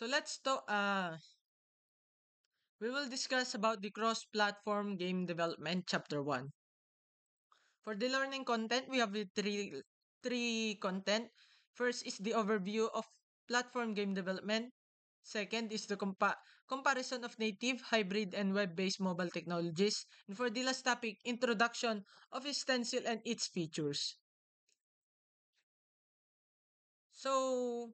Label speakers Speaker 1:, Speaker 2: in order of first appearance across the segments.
Speaker 1: So let's talk. We will discuss about the cross-platform game development, chapter 1. For the learning content, we have the three content. First is the overview of platform game development. Second is the comparison of native, hybrid, and web-based mobile technologies. And for the last topic, introduction of Stencil and its features. So,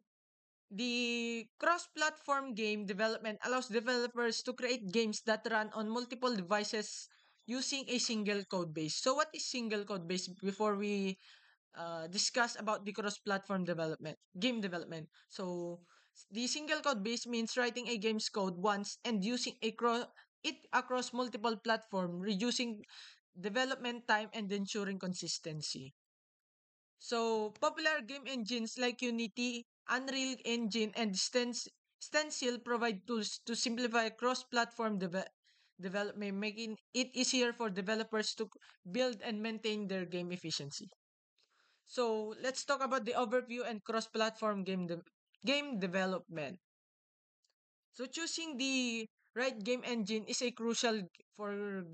Speaker 1: the cross-platform game development allows developers to create games that run on multiple devices using a single code base. So what is single code base before we discuss about the cross-platform game development? So the single code base means writing a game's code once and using it across multiple platforms, reducing development time and ensuring consistency. So, popular game engines like Unity, Unreal Engine, and Stencil provide tools to simplify cross-platform development, making it easier for developers to build and maintain their game efficiency. So, let's talk about the overview and cross-platform game development. So, choosing the right game engine is a crucial for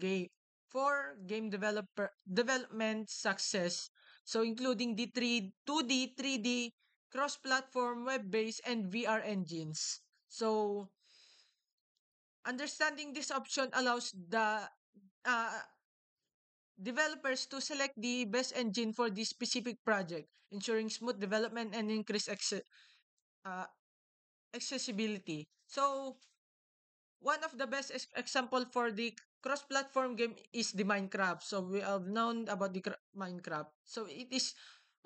Speaker 1: game development success. So, including the 2D, 3D, cross-platform, web-based, and VR engines. So, understanding this option allows the uh, developers to select the best engine for the specific project, ensuring smooth development and increased uh, accessibility. So, one of the best example for the cross-platform game is the Minecraft. So we have known about the Minecraft. So it is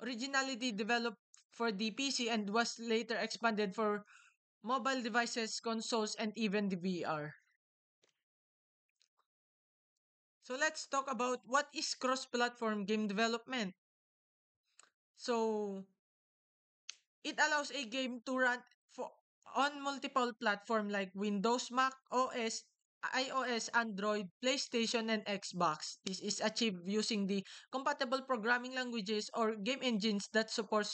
Speaker 1: originally developed for the PC and was later expanded for mobile devices, consoles, and even the VR. So let's talk about what is cross-platform game development. So it allows a game to run for on multiple platforms like Windows, Mac OS, iOS, Android, PlayStation, and Xbox. This is achieved using the compatible programming languages or game engines that support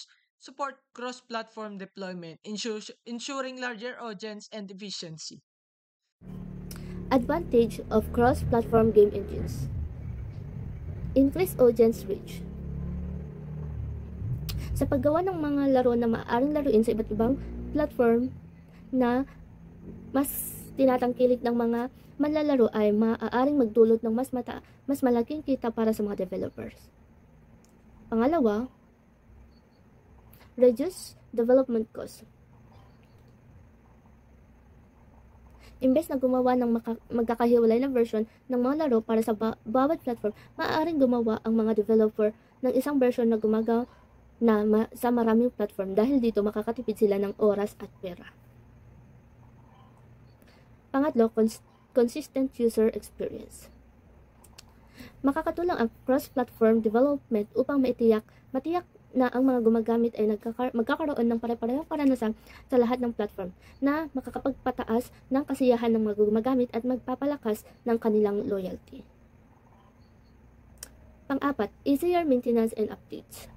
Speaker 1: cross-platform deployment, ensuring larger audience and efficiency.
Speaker 2: Advantage of cross-platform game engines. Increase audience reach. Sa paggawa ng mga laro na maaaring laruin sa iba't ibang platform na mas tinatangkilik ng mga manlalaro ay maaaring magdulot ng mas malaking kita para sa mga developers. Pangalawa, reduce development cost. Imbes na gumawa ng magkakahiwalay na version ng mga laro para sa bawat platform, maaaring gumawa ang mga developer ng isang version na sa maraming platform dahil dito makakatipid sila ng oras at pera. Pangatlo, consistent user experience. Makakatulong ang cross-platform development upang matiyak na ang mga gumagamit ay magkakaroon ng pare-parehong karanasan sa lahat ng platform na makakapagpataas ng kasiyahan ng mga gumagamit at magpapalakas ng kanilang loyalty. Pang-apat, easier maintenance and updates.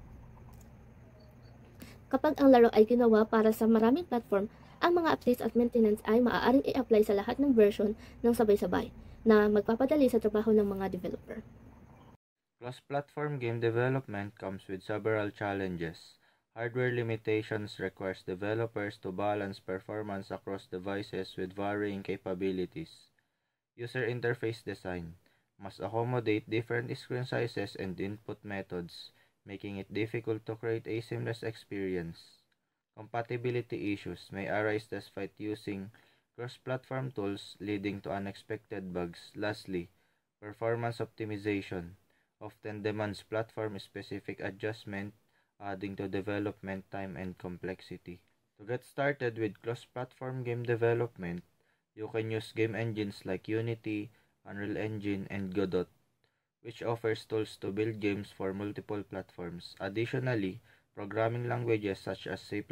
Speaker 2: Kapag ang laro ay ginawa para sa maraming platform, ang mga updates at maintenance ay maaaring i-apply sa lahat ng version ng sabay-sabay na magpapadali sa trabaho ng mga developer.
Speaker 3: Cross-platform game development comes with several challenges. Hardware limitations requires developers to balance performance across devices with varying capabilities. User interface design must accommodate different screen sizes and input methods, making it difficult to create a seamless experience. Compatibility issues may arise despite using cross-platform tools, leading to unexpected bugs. Lastly, performance optimization often demands platform-specific adjustment, adding to development time and complexity. To get started with cross-platform game development, you can use game engines like Unity, Unreal Engine, and Godot, which offers tools to build games for multiple platforms. Additionally, programming languages such as C++,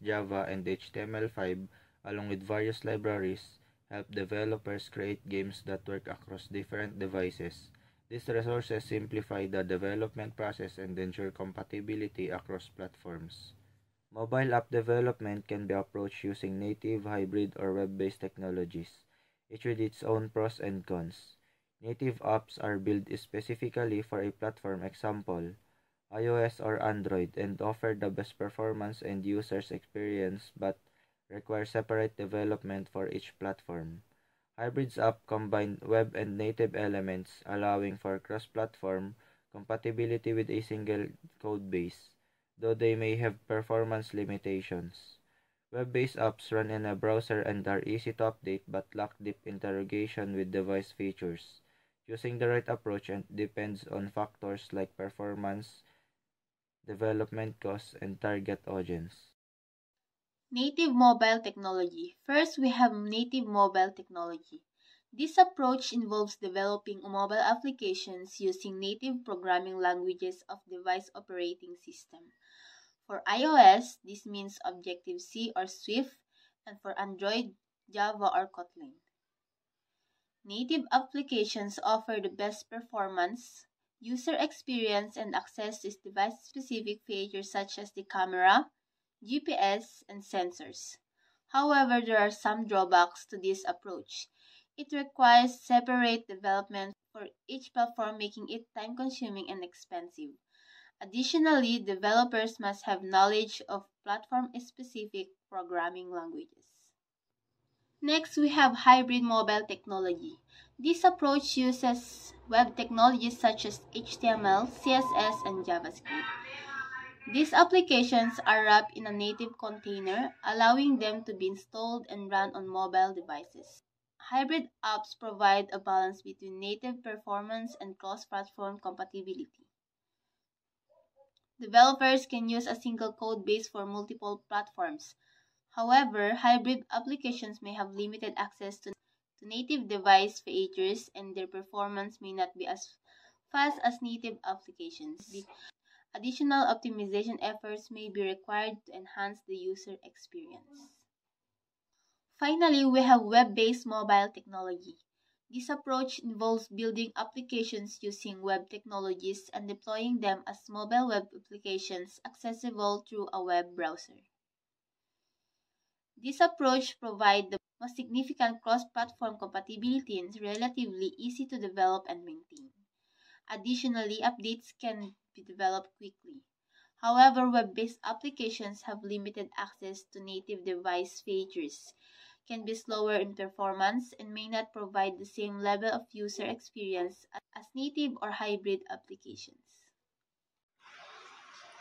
Speaker 3: Java, and HTML5, along with various libraries, help developers create games that work across different devices. These resources simplify the development process and ensure compatibility across platforms. Mobile app development can be approached using native, hybrid, or web-based technologies, each with its own pros and cons. Native apps are built specifically for a platform, example, iOS or Android, and offer the best performance and user's experience but require separate development for each platform. Hybrids app combine web and native elements, allowing for cross-platform compatibility with a single code base, though they may have performance limitations. Web-based apps run in a browser and are easy to update but lack deep integration with device features. Choosing the right approach depends on factors like performance, development costs, and target audience.
Speaker 4: Native mobile technology. First, we have native mobile technology. This approach involves developing mobile applications using native programming languages of device operating system. For iOS, this means Objective-C or Swift, and for Android, Java or Kotlin. Native applications offer the best performance, user experience, and access to device-specific features such as the camera, GPS, and sensors. However, there are some drawbacks to this approach. It requires separate development for each platform, making it time-consuming and expensive. Additionally, developers must have knowledge of platform-specific programming languages. Next, we have hybrid mobile technology. This approach uses web technologies such as HTML, CSS, and JavaScript. These applications are wrapped in a native container, allowing them to be installed and run on mobile devices. Hybrid apps provide a balance between native performance and cross-platform compatibility. Developers can use a single code base for multiple platforms. However, hybrid applications may have limited access to native device features, and their performance may not be as fast as native applications. Additional optimization efforts may be required to enhance the user experience. Finally, we have web-based mobile technology. This approach involves building applications using web technologies and deploying them as mobile web applications accessible through a web browser. This approach provides the most significant cross-platform compatibility and is relatively easy to develop and maintain. Additionally, updates can be developed quickly. However, web-based applications have limited access to native device features, can be slower in performance, and may not provide the same level of user experience as native or hybrid applications.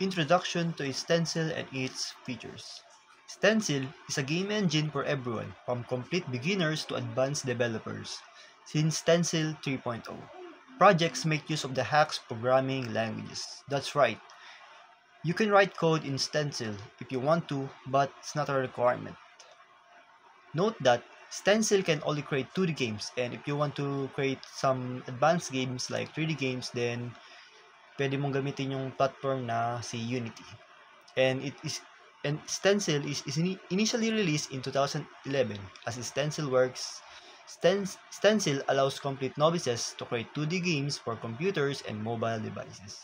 Speaker 5: Introduction to Stencil and its features. Stencil is a game engine for everyone, from complete beginners to advanced developers. Since Stencil 3.0, projects make use of the HAX programming languages. That's right. You can write code in Stencil if you want to, but it's not a requirement. Note that Stencil can only create 2D games, and if you want to create some advanced games like 3D games, then pwede mong gamitin yung platform na si Unity. And Stencil is initially released in 2011. As Stencil works, Stencil allows complete novices to create 2D games for computers and mobile devices.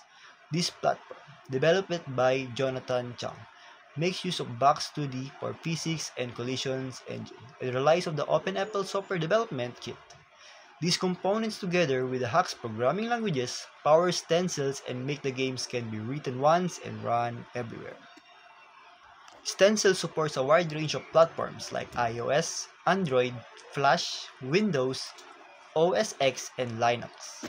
Speaker 5: This platform, developed by Jonathan Chang, makes use of Box 2D for physics and collisions engine. It relies on the OpenAPL software development kit. These components together with the HAX programming languages power Stencils and make the games can be written once and run everywhere. Stencil supports a wide range of platforms like iOS, Android, Flash, Windows, OS X, and Linux.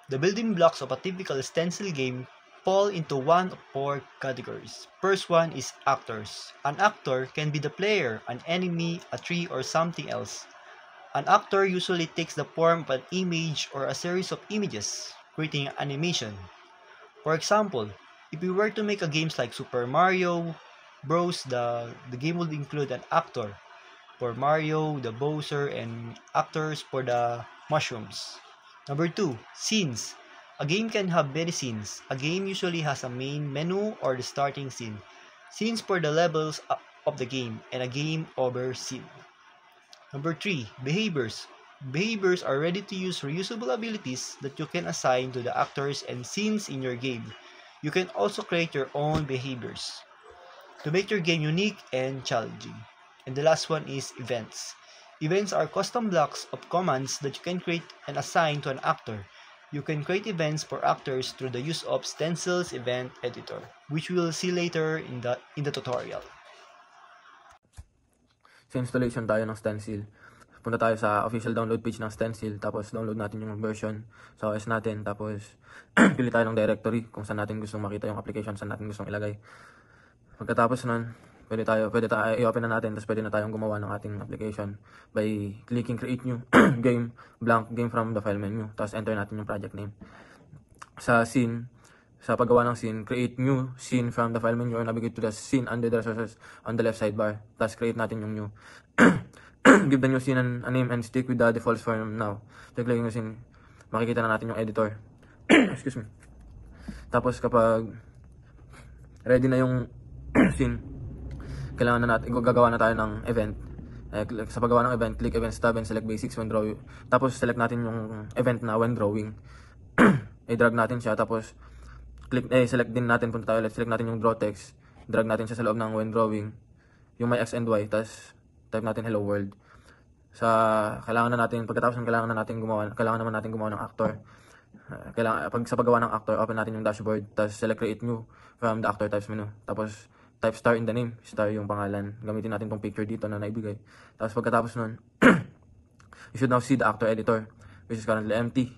Speaker 5: The building blocks of a typical Stencil game fall into one of four categories. First one is actors. An actor can be the player, an enemy, a tree, or something else. An actor usually takes the form of an image or a series of images, creating an animation. For example, if we were to make a games like Super Mario Bros, the game would include an actor for Mario, the Bowser, and actors for the mushrooms. Number 2, scenes. A game can have many scenes. A game usually has a main menu or the starting scene, scenes for the levels of the game, and a game over scene. Number 3, behaviors. Behaviors are ready-to-use reusable abilities that you can assign to the actors and scenes in your game. You can also create your own behaviors to make your game unique and challenging. And the last one is events. Events are custom blocks of commands that you can create and assign to an actor. You can create events for actors through the use of Stencil's event editor, which we will see later in the tutorial.
Speaker 6: Sa installation tayo ng Stencil, punta tayo sa official download page ng Stencil, tapos download natin yung version sa OS natin, tapos pili tayo ng directory kung saan natin gustong makita yung application, saan natin gustong ilagay. Pagkatapos nun, pwede tayo i-open na natin, tapos pwede na tayong gumawa ng ating application by clicking create new game, blank game from the file menu, tapos enter natin yung project name. Sa scene, sa paggawa ng scene, create new scene from the file menu or navigate to the scene under the resources on the left sidebar, tapos create natin yung new. Give the new scene a name and stick with the default form now. So, click yung scene, makikita na natin yung editor. Excuse me. Tapos kapag ready na yung scene, kailangan na natin, gagawa na tayo ng event. Sa paggawa ng event, click Events tab and select Basics when drawing. Tapos select natin yung event na when drawing. I-drag natin siya, tapos select din natin, punta tayo ulit, select natin yung draw text. Drag natin siya sa loob ng when drawing. Yung may X and Y, tapos type natin hello world. Kailangan naman natin gumawa ng actor. Sa paggawa ng actor, open natin yung dashboard, tapos select create new from the actor types menu. Tapos type star in the name, star yung pangalan. Gamitin natin tong picture dito na naibigay. Tapos pagkatapos nun, you should now see the actor editor, which is currently empty.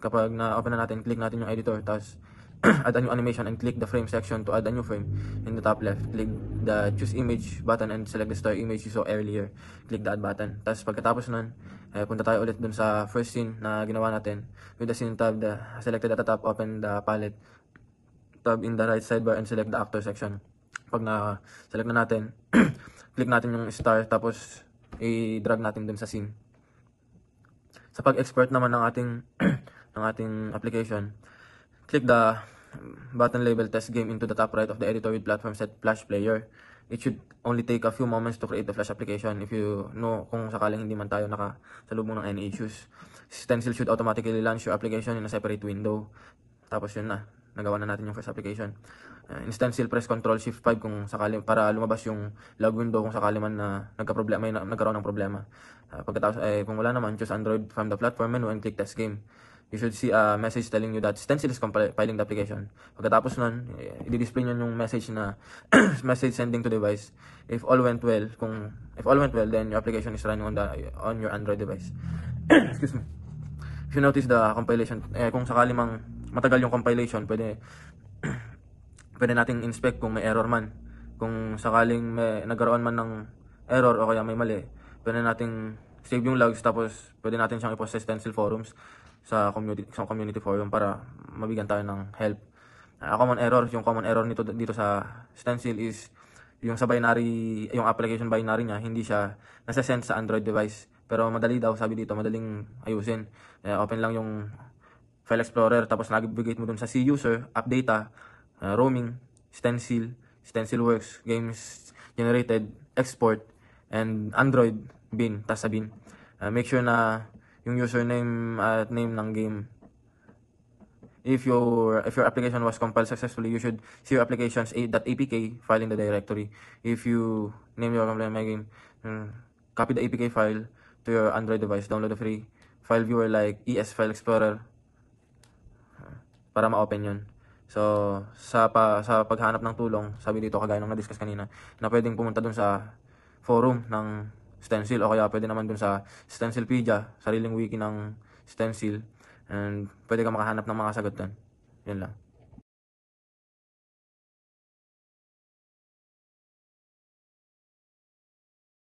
Speaker 6: Kapag na-open na natin, click natin yung editor, tapos add a new animation and click the frame section to add a new frame. In the top left, click the choose image button and select the star image you saw earlier. Click the add button. Tapos pagkatapos nun, punta tayo ulit dun sa first scene na ginawa natin. With the scene tab, selected at the top, open the palette tab in the right sidebar and select the actor section. Pag na-select na natin, click natin yung star, tapos i-drag natin dun sa scene. Sa pag-export naman ng ating application, click the button label test game into the top right of the editor with platform set flash player. It should only take a few moments to create the flash application if you know kung sakaling hindi man tayo nakasalubong ng any issues. Stencil should automatically launch your application in a separate window. Tapos yun na, nagawa na natin yung first application. In Stencil, press Ctrl Shift 5 kung sakali para lumabas yung log window kung sakali man na nagkaroon ng problema. Pagkatapos kung wala naman, choose Android from the platform menu and click test game. You should see a message telling you that Stencil is compiling the application. Pagkatapos nun, i-display nyo yung message na message sending to device. If all went well, then your application is running on your Android device. Excuse me. If you notice the compilation, kung sakali mang matagal yung compilation, pwede nating inspect kung may error man. Kung sakaling may nagkaroon man ng error o kaya may mali, pwede nating save yung logs, tapos pwede natin siyang i-post sa Stencil forums sa community forum para mabigyan tayo ng help. Yung common error dito sa Stencil is yung sa binary, yung application binary niya, hindi siya nasa-send sa Android device. Pero madali daw, sabi dito, madaling ayusin. Open lang yung File Explorer, tapos navigate mo dun sa C user, app data, roaming, Stencil Works, games generated, export, and Android bin, tas sa bin. Make sure na yung username at name ng game. If your application was compiled successfully, you should see your application's .apk file in the directory. If you name your game, copy the APK file to your Android device. Download a free file viewer like ES File Explorer para ma-open yun. So, sa paghanap ng tulong, sabi dito, kagaya ng na-discuss kanina, na pwedeng pumunta dun sa forum ng Stencil o kaya pwede naman dun sa Stencilpedia, sariling wiki ng Stencil, and pwede ka makahanap ng mga sagot dun. Yun lang.